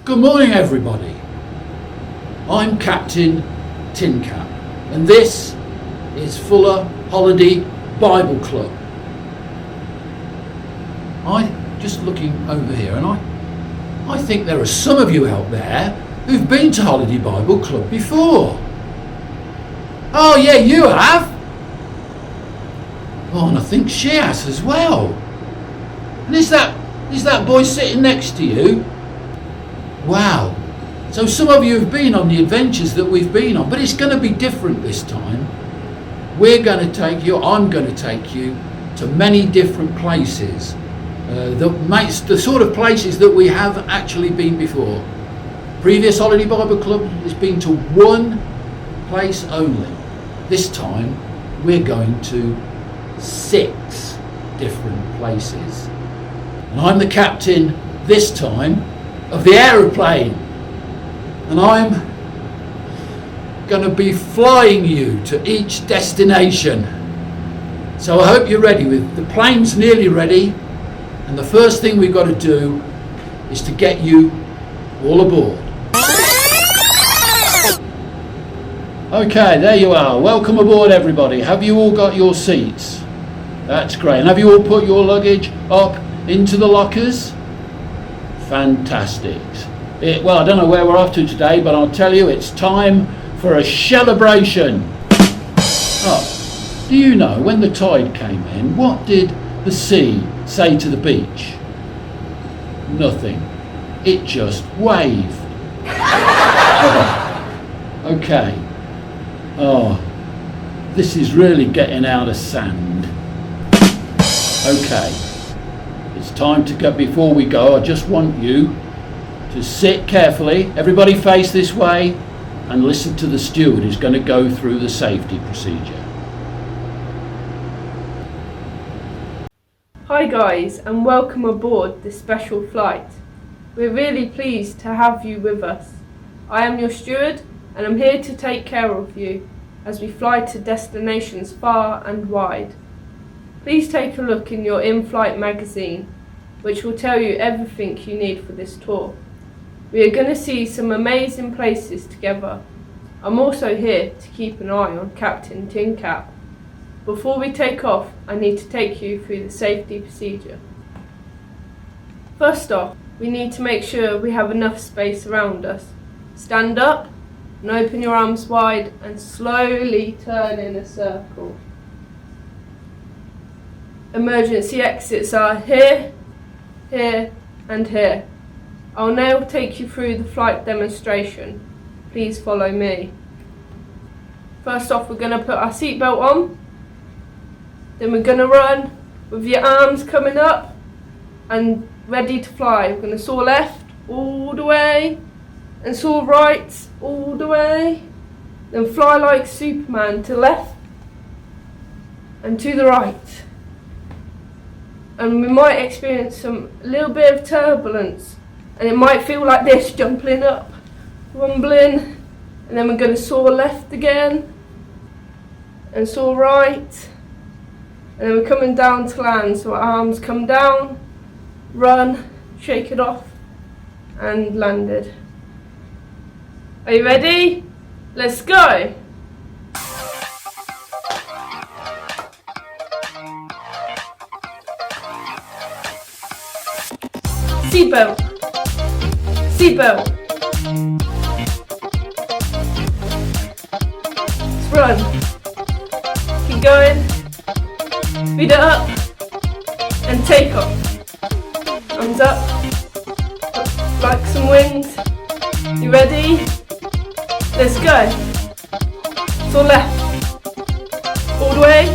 Good morning everybody, I'm Captain Tin Cap and this is Fuller Holiday Bible Club. I'm just looking over here and I think there are some of you out there who've been to Holiday Bible Club before. Oh yeah, you have? Oh, and I think she has as well. And is that boy sitting next to you? Wow, so some of you have been on the adventures that we've been on, but it's going to be different this time. I'm going to take you to many different places, the sort of places that we have actually been before. Previous Holiday Bible Club has been to one place only. This time we're going to 6 different places. And I'm the captain this time of the aeroplane, and I'm going to be flying you to each destination. So I hope you're ready. The plane's nearly ready, and the first thing we've got to do is to get you all aboard. Okay, there you are. Welcome aboard everybody. Have you all got your seats? That's great. And have you all put your luggage up into the lockers? Fantastic. Well, I don't know where we're off to today, but I'll tell you, it's time for a celebration. Oh, do you know when the tide came in, what did the sea say to the beach? Nothing. It just waved. Okay. Oh, this is really getting out of sand. Okay. It's time to go. Before we go, I just want you to sit carefully. Everybody face this way and listen to the steward who's going to go through the safety procedure. Hi guys, and welcome aboard this special flight. We're really pleased to have you with us. I am your steward and I'm here to take care of you as we fly to destinations far and wide. Please take a look in your in-flight magazine, which will tell you everything you need for this tour. We are going to see some amazing places together. I'm also here to keep an eye on Captain Tin Cap. Before we take off, I need to take you through the safety procedure. First off, we need to make sure we have enough space around us. Stand up and open your arms wide and slowly turn in a circle. Emergency exits are here, here and here. I'll now take you through the flight demonstration. Please follow me. First off, we're going to put our seatbelt on. Then we're going to run with your arms coming up and ready to fly. We're going to soar left all the way and soar right all the way. Then fly like Superman to left and to the right. And we might experience a little bit of turbulence, and it might feel like this, jumping up, rumbling, and then we're going to soar left again and soar right, and then we're coming down to land, so our arms come down, run, shake it off, and landed. Are you ready? Let's go! Seatbelt. Seatbelt. Let's run. Keep going. Speed it up. And take off. Arms up. Like some wings. You ready? Let's go. So left. All the way.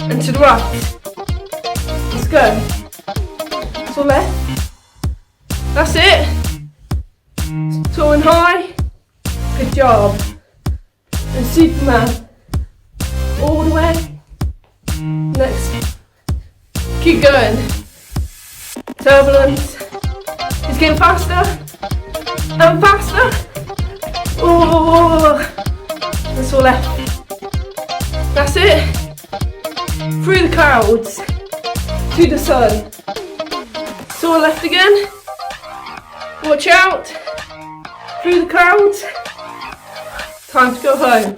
And to the right. go. So left. That's it. Tall and high. Good job. And Superman. All the way. Next. Keep going. Turbulence. It's getting faster. And faster. Oh. That's all left. That's it. Through the clouds. To the sun. So left again. Watch out. Through the clouds. Time to go home.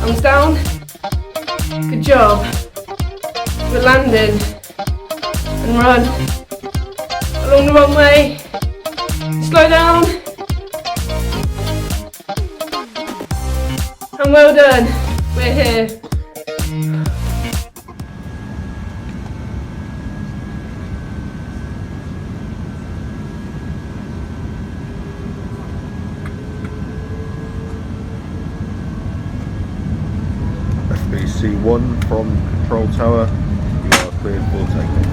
Arms down. Good job. We're landing. And run. Along the runway. Slow down. And well done. We're here. FBC-1 from Control Tower, you are cleared for takeoff.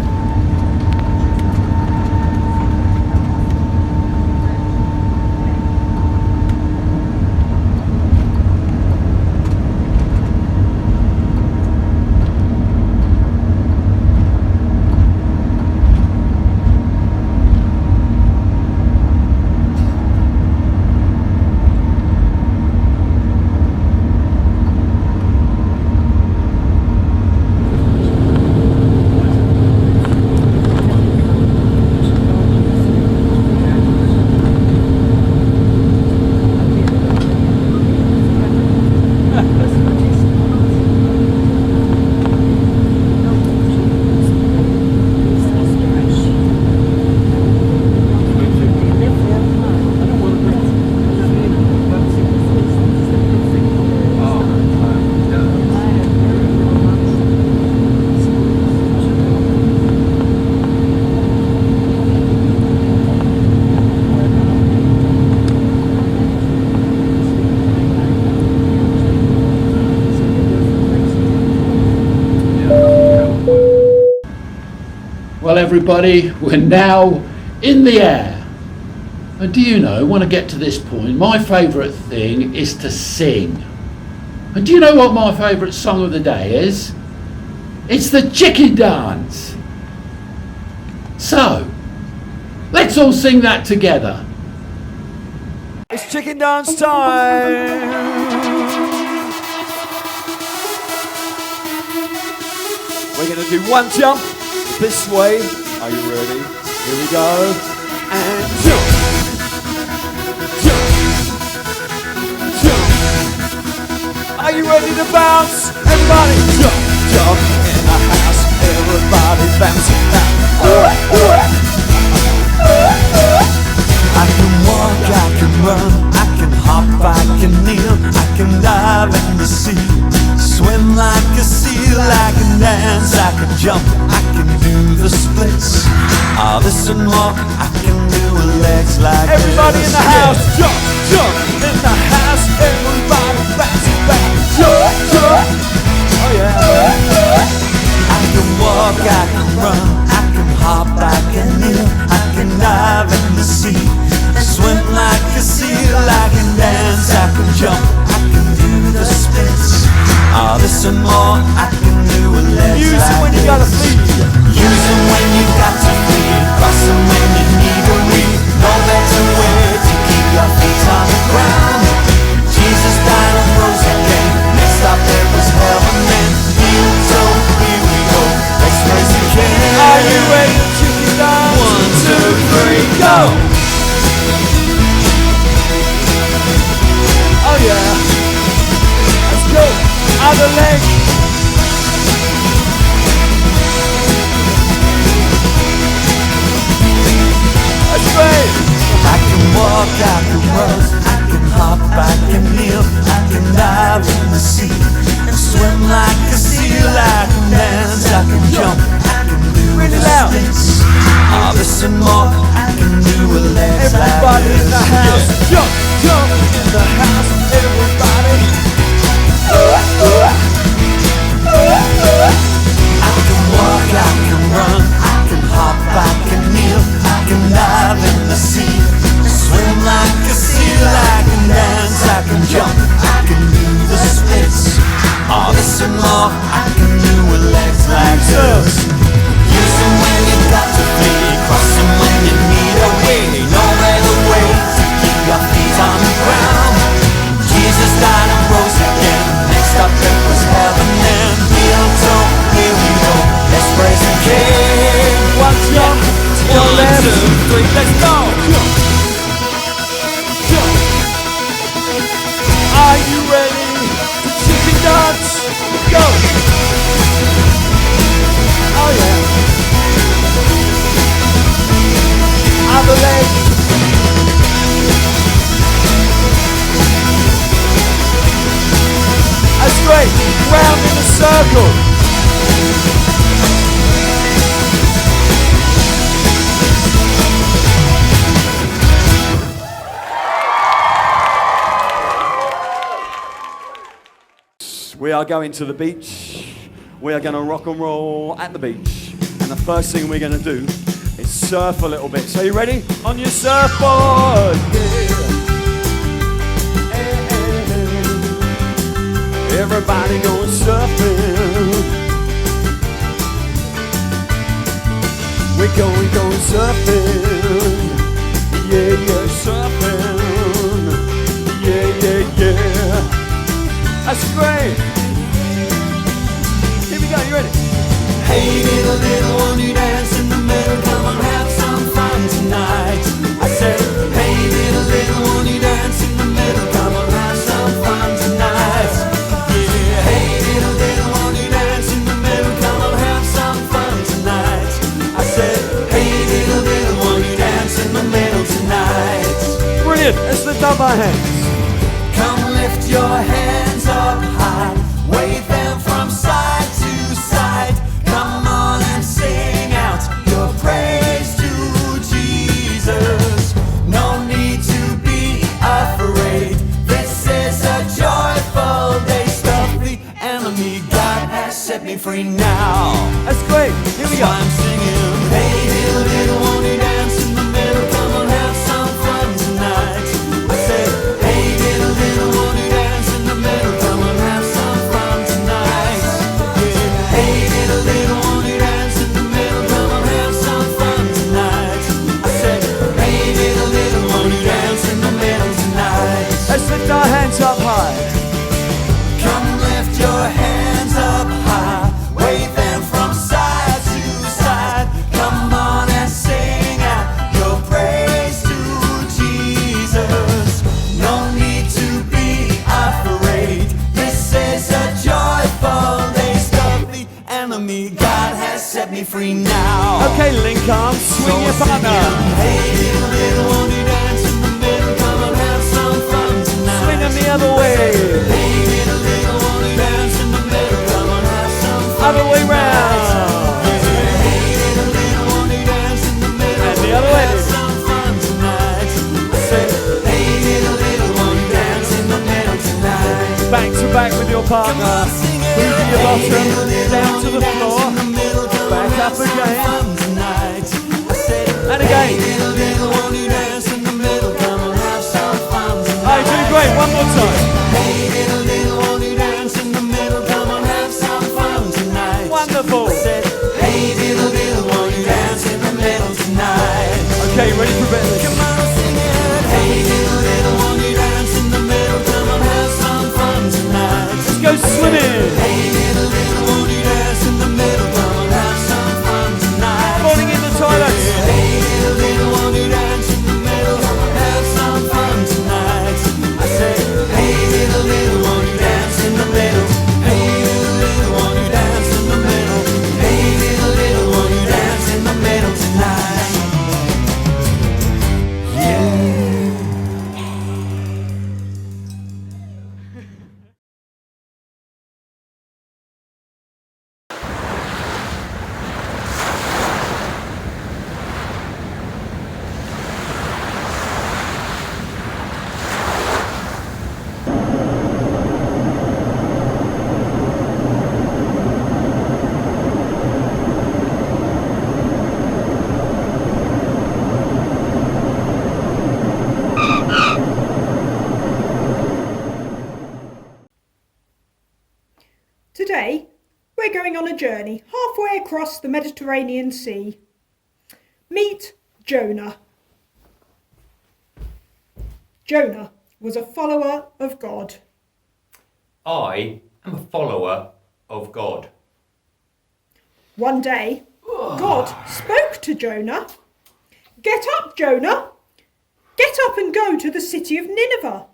Well, everybody, we're now in the air. And do you know, when I get to this point, my favourite thing is to sing. And do you know what my favourite song of the day is? It's the Chicken Dance. So, let's all sing that together. It's chicken dance time. We're going to do one jump this way. Are you ready? Here we go. And jump. Jump. Jump. Are you ready to bounce? Everybody jump. Jump in the house. Everybody bouncing now. I can walk, I can run, I can hop, I can kneel, I can dive in the sea, swim like a seal, I can dance, I can jump, I can do the splits, all this and more, I can do with legs like everybody this. In the house, jump, jump, in the house, everybody bouncing back, jump, jump, oh yeah. I can walk, I can run, I can hop, I can kneel, I can dive in the sea, swim like a seal, I can dance, I can jump, I can do the splits, all this and more, I can do with legs. Use it when you gotta flee. Use them when you got to flee. Cross them when you need to read. No better way to keep your feet on the ground. Jesus died and rose again. Next stop there was heaven then. So here we go. Let's raise again. Are you ready to chicken dance? 1, 2, 3, go! Oh yeah. Let's go. Other leg. That's great. I can walk, I can run, I can hop, I can kneel, I can dive in the sea, and swim like a seal, I can dance, I can jump, I can do really loud. All this and more, I can do with legs. Everybody like in the house, yeah. Jump, jump in the house, everybody. I can walk, we are going to the beach. We are going to rock and roll at the beach. And the first thing we're going to do is surf a little bit. So you ready? On your surfboard! Yeah. Everybody going surfing. We're going surfing. Yeah, surfing. Yeah. That's great. Here we go, you ready? Hey little one, you dance in the middle, come on have some fun tonight. I said, hey little one, you dance in the middle, come on have some fun tonight. Yeah, hey little one, you dance in the middle, come on have some fun tonight. I said, hey little one, you dance in the middle tonight. Brilliant, let's lift up our hands. Come lift your hands up high, wave them from side to side. Come on and sing out your praise to Jesus. No need to be afraid. This is a joyful day. Stop the enemy. God has set me free now. That's great, here we So go. I'm singing, hey little won't you dance in the middle? Come on, have some fun tonight. I said, hey little won't you dance in the middle? Come on, have some fun tonight. Yeah, hey little won't you dance in the middle? Come on, have some fun tonight. I said, hey little won't you dance in the middle tonight? Let's lift our hands up high. Come lift your hands up high, wave them from side to side. Come on and sing out your praise to Jesus. No need to be afraid. This is a joyful day. Stop the enemy. God has set me free now. Okay, link arms, swing your partner. Hey little won't you dance in the middle? Come on, have some fun tonight. Swing them the other way. Hey little won't you dance in the middle? Come on, have some fun. Other way round. Hey little won't you dance in the middle? And the other way. Have some fun tonight. I said, hey little won't you dance in the middle tonight? Back to back with your partner. Move your bottom down to the floor. Back up again. And again. Alright, doing great. One more time. Wonderful. Okay, ready for a bit of this? Come on, sing it. Hey, little one, you dance in the middle. Come on, have some fun tonight. Let's go swimming. Hey, little one, you dance in the middle. Come on, have some fun tonight. Falling in the toilets. Hey, little one, you dance in the middle. Come on, have some fun tonight. I say, hey, little one, you dance in the middle. Hey, little one, you dance in the middle. Hey, little one, you dance in the middle tonight. Today, we're going on a journey halfway across the Mediterranean Sea. Meet Jonah. Jonah was a follower of God. I am a follower of God. One day, God spoke to Jonah. Get up, Jonah. Get up and go to the city of Nineveh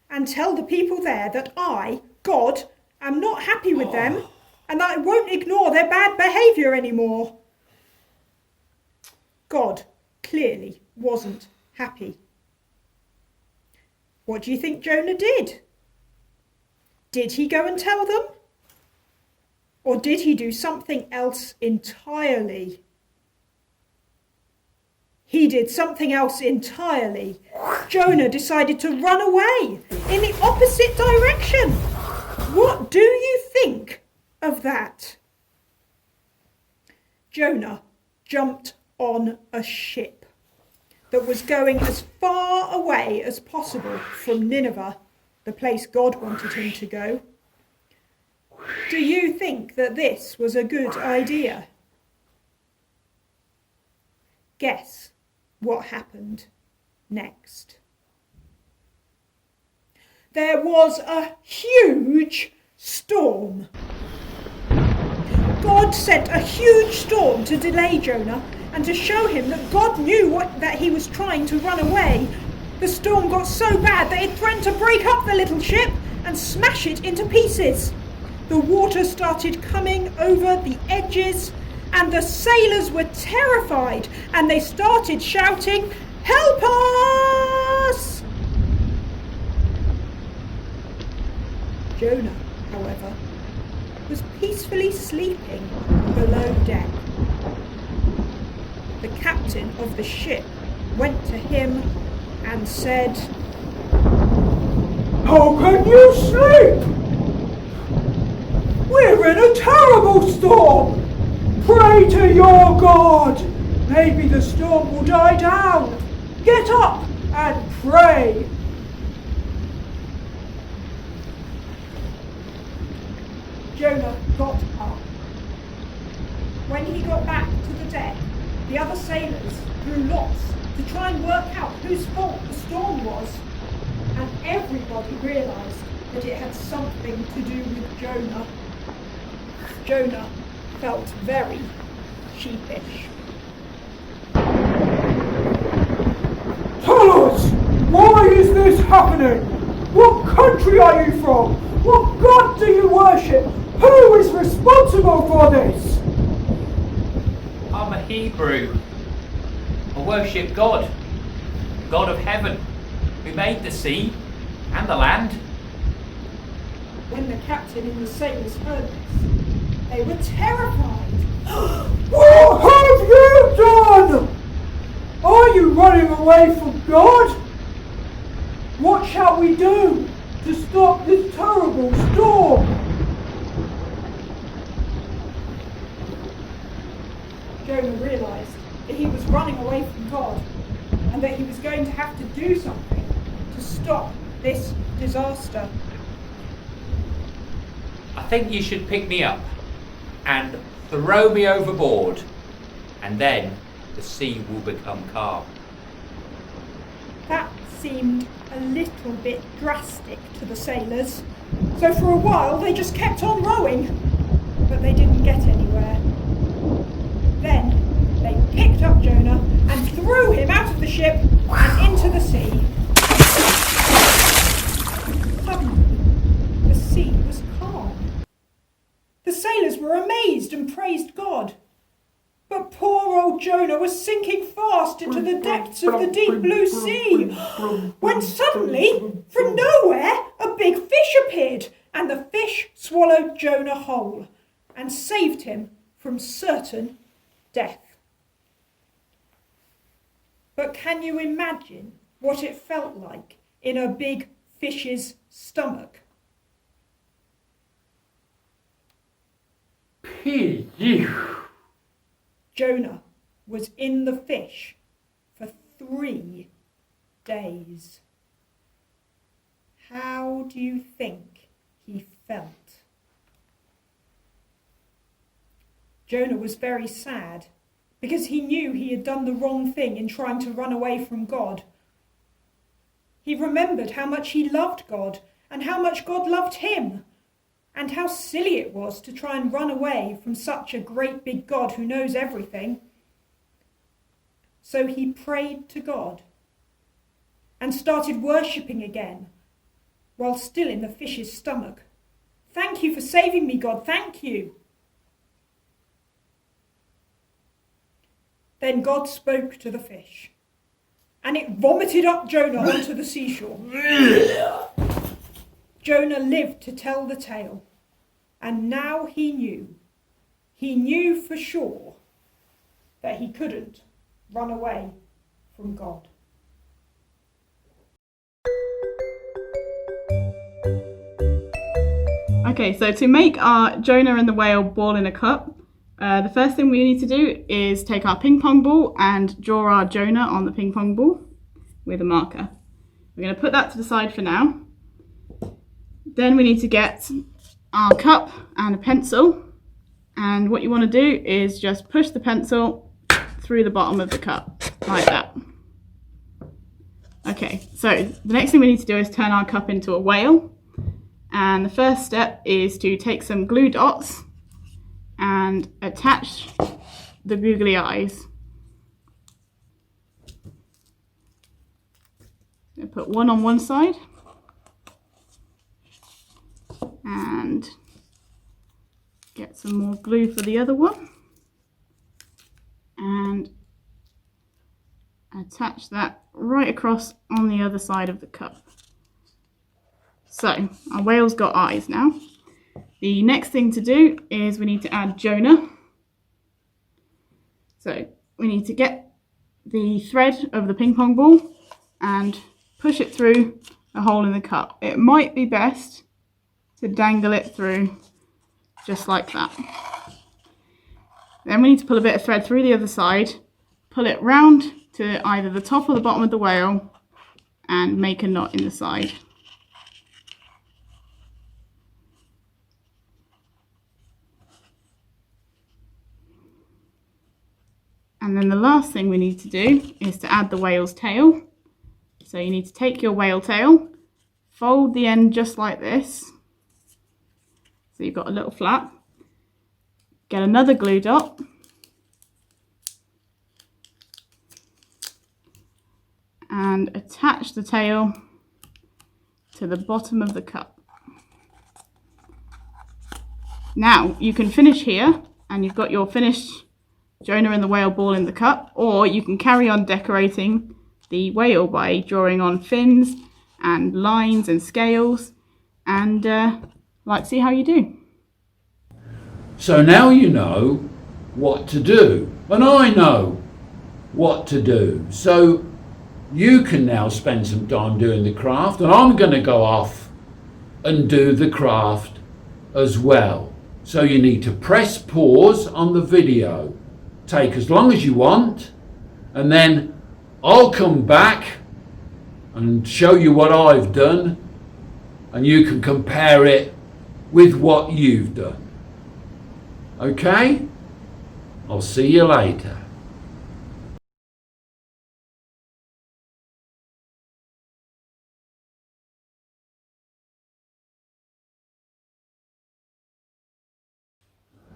and tell the people there that I, God, am not happy with them and that I won't ignore their bad behaviour anymore. God clearly wasn't happy. What do you think Jonah did? Did he go and tell them? Or did he do something else entirely? He did something else entirely. Jonah decided to run away in the opposite direction. What do you think of that? Jonah jumped on a ship that was going as far away as possible from Nineveh, the place God wanted him to go. Do you think that this was a good idea? Guess what happened next. There was a huge storm. God sent a huge storm to delay Jonah and to show him that God knew that he was trying to run away. The storm got so bad that it threatened to break up the little ship and smash it into pieces. The water started coming over the edges and the sailors were terrified and they started shouting, "Help us!" Jonah, however, was peacefully sleeping below deck. The captain of the ship went to him and said, "How can you sleep? We're in a terrible storm. Pray to your God. Maybe the storm will die down. Get up and pray." Jonah got up. When he got back to the deck, the other sailors grew lots to try and work out whose fault the storm was, and everybody realised that it had something to do with Jonah. Jonah felt very sheepish. "Tell us, why is this happening? What country are you from? What God do you worship? Who is responsible for this?" I'm a Hebrew. I worship God, the God of heaven, who made the sea and the land. When the captain and the sailors heard this, they were terrified. "What have you done? Are you running away from God? What shall we do to stop this terrible storm?" Jonah realised that he was running away from God and that he was going to have to do something to stop this disaster. I think you should pick me up and throw me overboard, and then the sea will become calm. That seemed a little bit drastic to the sailors, so for a while they just kept on rowing, but they didn't get anywhere. Then they picked up Jonah and threw him out of the ship and into the sea. Suddenly, the sea was calm. The sailors were amazed and praised God. But poor old Jonah was sinking fast into the depths of the deep blue sea, when suddenly, from nowhere, a big fish appeared, and the fish swallowed Jonah whole and saved him from certain death. But can you imagine what it felt like in a big fish's stomach? Jonah was in the fish for 3 days. How do you think he felt? Jonah was very sad because he knew he had done the wrong thing in trying to run away from God. He remembered how much he loved God and how much God loved him, and how silly it was to try and run away from such a great big God who knows everything. So he prayed to God and started worshipping again while still in the fish's stomach. "Thank you for saving me, God, thank you." Then God spoke to the fish, and it vomited up Jonah onto the seashore. Jonah lived to tell the tale, and now he knew for sure that he couldn't run away from God. Okay, so to make our Jonah and the whale ball in a cup, the first thing we need to do is take our ping pong ball and draw our Jonah on the ping pong ball with a marker. We're going to put that to the side for now. Then we need to get our cup and a pencil. And what you want to do is just push the pencil through the bottom of the cup, like that. Okay, so the next thing we need to do is turn our cup into a whale. And the first step is to take some glue dots and attach the googly eyes. I'll put one on one side and get some more glue for the other one and attach that right across on the other side of the cup. So our whale's got eyes now. The next thing to do is we need to add Jonah. So we need to get the thread of the ping pong ball and push it through a hole in the cup. It might be best to dangle it through just like that. Then we need to pull a bit of thread through the other side, pull it round to either the top or the bottom of the whale and make a knot in the side. And then the last thing we need to do is to add the whale's tail. So you need to take your whale tail, fold the end just like this. So you've got a little flap. Get another glue dot. And attach the tail to the bottom of the cup. Now you can finish here and you've got your finished Jonah and the whale ball in the cup, or you can carry on decorating the whale by drawing on fins and lines and scales, and let's see how you do. So now you know what to do, and I know what to do. So you can now spend some time doing the craft, and I'm going to go off and do the craft as well. So you need to press pause on the video. Take as long as you want, and then I'll come back and show you what I've done, and you can compare it with what you've done. Okay? I'll see you later.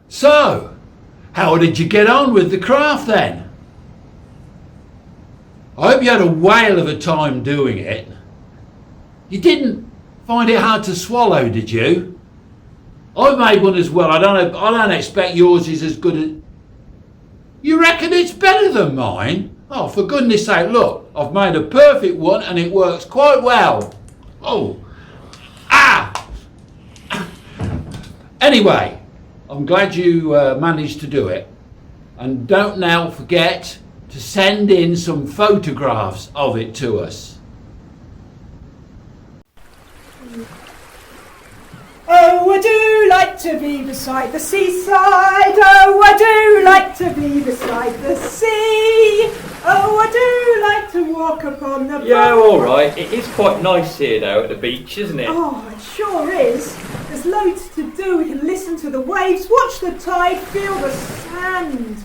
So, how did you get on with the craft then? I hope you had a whale of a time doing it. You didn't find it hard to swallow, did you? I made one as well. I don't expect yours is as good as... You reckon it's better than mine? Oh, for goodness sake, look. I've made a perfect one and it works quite well. Oh. Ah! Anyway, I'm glad you managed to do it. And don't now forget to send in some photographs of it to us. Oh, I do like to be beside the seaside. Oh, I do like to be beside the sea. Oh, I do like to walk upon the Yeah, alright. It is quite nice here though at the beach, isn't it? Oh, it sure is. There's loads to do. We can listen to the waves, watch the tide, feel the sand,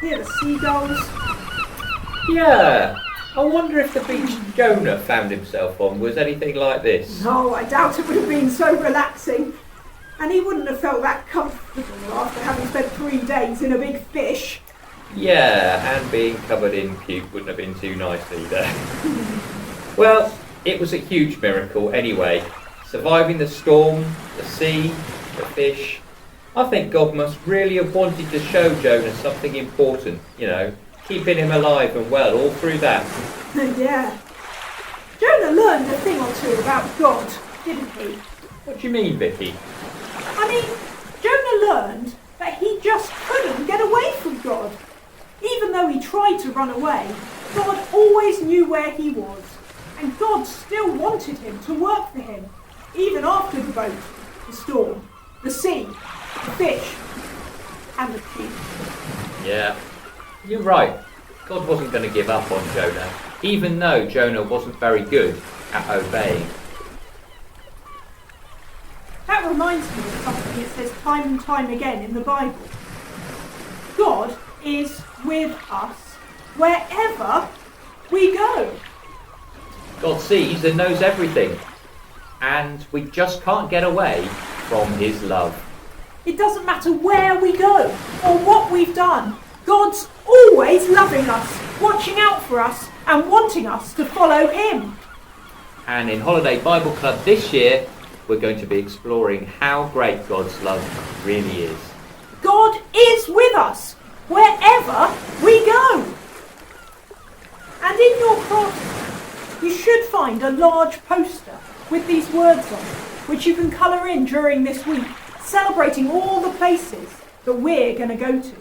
hear the seagulls. Yeah. I wonder if the beach Jonah found himself on was anything like this. No, I doubt it would have been so relaxing. And he wouldn't have felt that comfortable after having spent 3 days in a big fish. Yeah, and being covered in puke wouldn't have been too nice either. Well, it was a huge miracle anyway. Surviving the storm, the sea, the fish. I think God must really have wanted to show Jonah something important, you know, keeping him alive and well all through that. Yeah. Jonah learned a thing or two about God, didn't he? What do you mean, Vicky? I mean, Jonah learned that he just couldn't get away from God. Even though he tried to run away, God always knew where he was. And God still wanted him to work for him, even after the boat the storm, the sea, the fish, and the sheep. Yeah, you're right. God wasn't going to give up on Jonah, even though Jonah wasn't very good at obeying. That reminds me of something it says time and time again in the Bible. God is with us wherever we go. God sees and knows everything, and we just can't get away from his love. It doesn't matter where we go or what we've done. God's always loving us, watching out for us, and wanting us to follow him. And in Holiday Bible Club this year, we're going to be exploring how great God's love really is. God is with us wherever we go. And in your craft, you should find a large poster with these words on it, which you can colour in during this week, celebrating all the places that we're going to go to.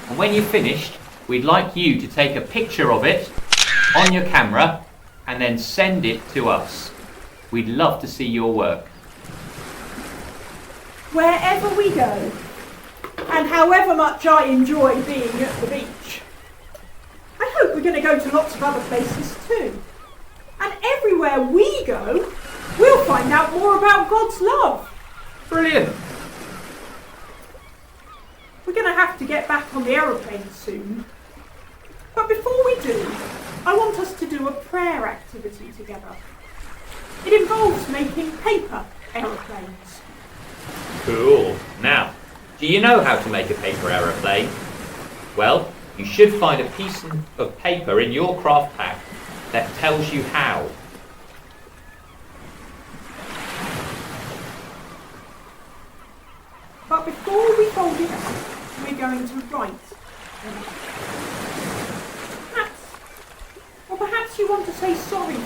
And when you've finished, we'd like you to take a picture of it on your camera and then send it to us. We'd love to see your work. Wherever we go, and however much I enjoy being at the beach, I hope we're going to go to lots of other places too. And everywhere we go, we'll find out more about God's love. Brilliant. We're going to have to get back on the aeroplane soon. But before we do, I want us to do a prayer activity together. It involves making paper aeroplanes. Cool. Now, do you know how to make a paper aeroplane? Well, you should find a piece of paper in your craft pack that tells you how. But before we fold it out, we're going to write. Perhaps you want to say sorry.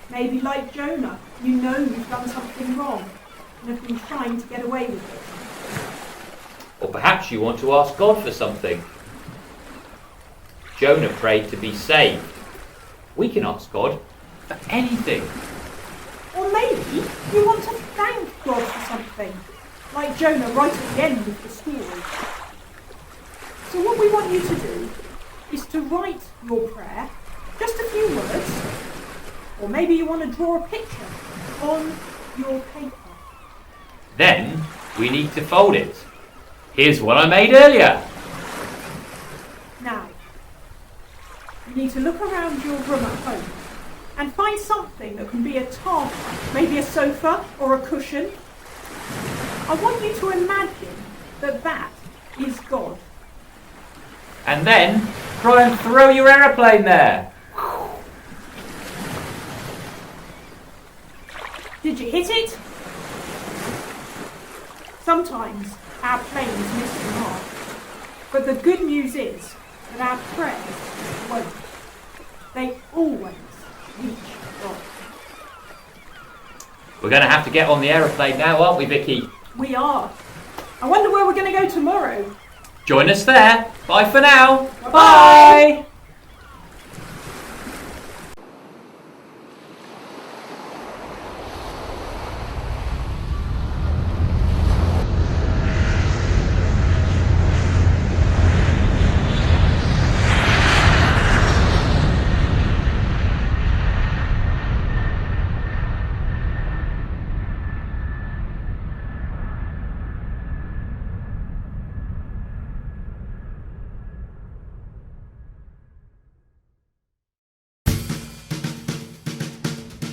Maybe like Jonah, you know you've done something wrong and have been trying to get away with it. Or perhaps you want to ask God for something. Jonah prayed to be saved. We can ask God for anything. Or maybe you want to thank God for something, like Jonah right at the end of the story. So what we want you to do is to write your prayer, just a few words, or maybe you want to draw a picture on your paper. Then we need to fold it. Here's what I made earlier. Now, you need to look around your room at home and find something that can be a target, maybe a sofa or a cushion. I want you to imagine that that is God. And then try and throw your aeroplane there. Did you hit it? Sometimes our planes miss the mark. But the good news is that our prayers won't. They always reach God. We're going to have to get on the aeroplane now, aren't we, Vicky? We are. I wonder where we're going to go tomorrow. Join us there. Bye for now. Bye. Bye.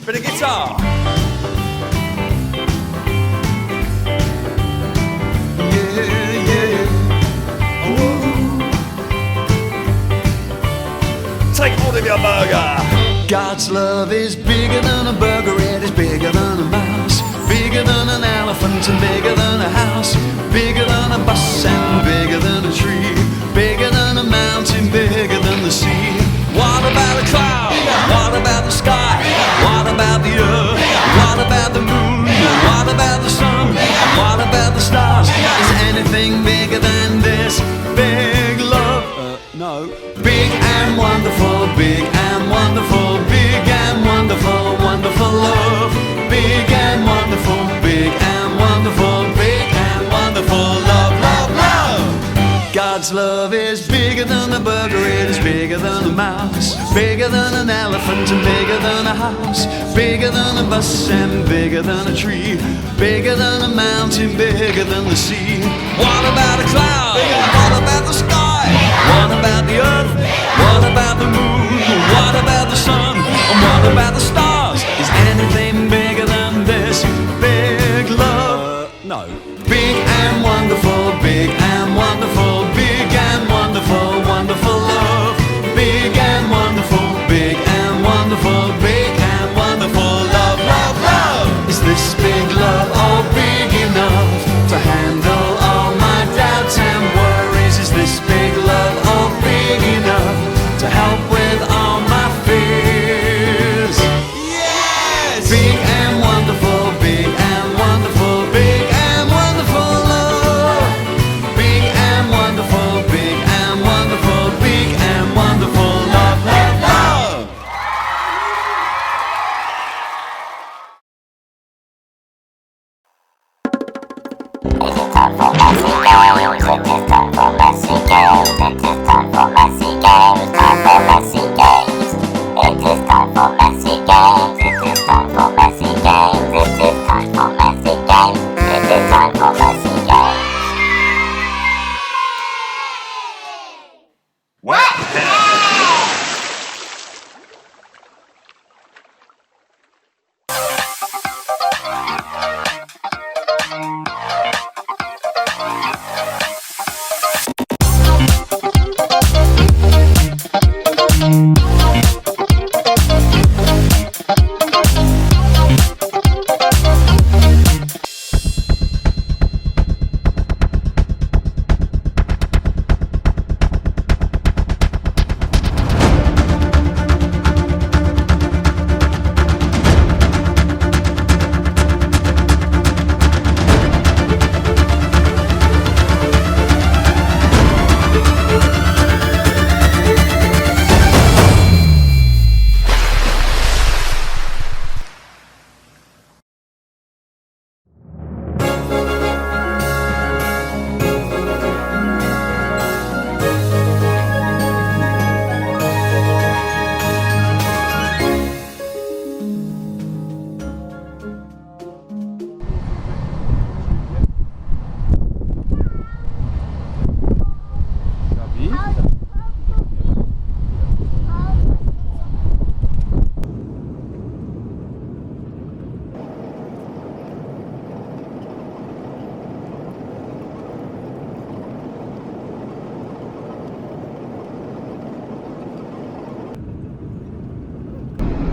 Bit of guitar. Take hold of your burger. God's love is bigger than a burger, it is bigger than a mouse, bigger than an elephant and bigger than a house, bigger than a bus and bigger than a tree, bigger than a mountain, bigger than the sea. What about a cloud? What about the sky? What about the earth? What about the moon? What about the sun? What about the stars? Is anything bigger than this big love? No. Big and wonderful, big and wonderful, big and wonderful, wonderful love. Big and wonderful, big God's love is bigger than a burger, it is bigger than a mouse, bigger than an elephant and bigger than a house, bigger than a bus and bigger than a tree, bigger than a mountain, bigger than the sea. What about a cloud? What about the sky? What about the earth? What about the moon? What about the sun? And what about the stars? Is anything bigger than this? Big love? No. Big and wonderful, big and wonderful, big and wonderful, wonderful love. Big and wonderful, big and wonderful, big and wonderful love, love, love. Is this big love all big enough to handle all my doubts and worries? Is this big love all big enough to help with all my fears? Yes! Big and wonderful, big and wonderful, big and wonderful love. Big and wonderful, big and wonderful, big and wonderful love, love, love.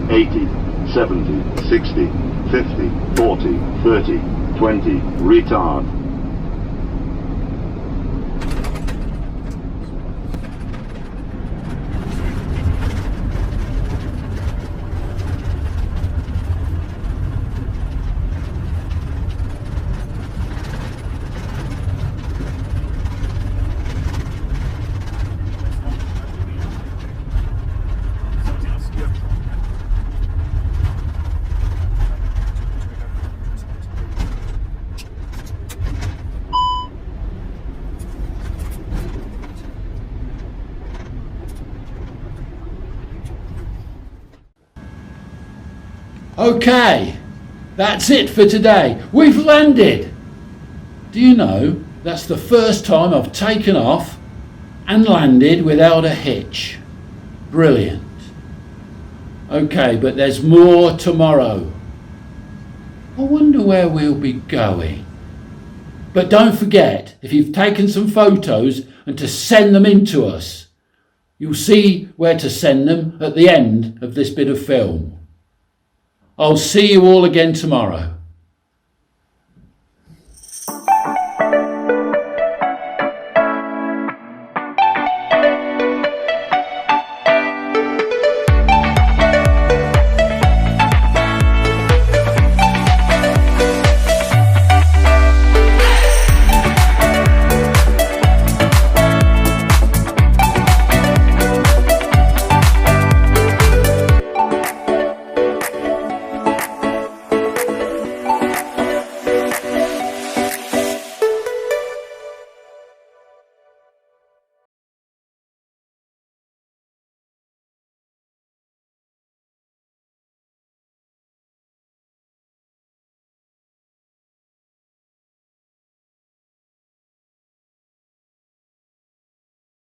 Eighty, 70, 60, 50, 40, 30, 20, retard. Okay, that's it for today. We've landed. Do you know that's the first time I've taken off and landed without a hitch? Brilliant. Okay, but there's more tomorrow. I wonder where we'll be going. But don't forget, if you've taken some photos and to send them in to us. You'll see where to send them at the end of this bit of film. I'll see you all again tomorrow.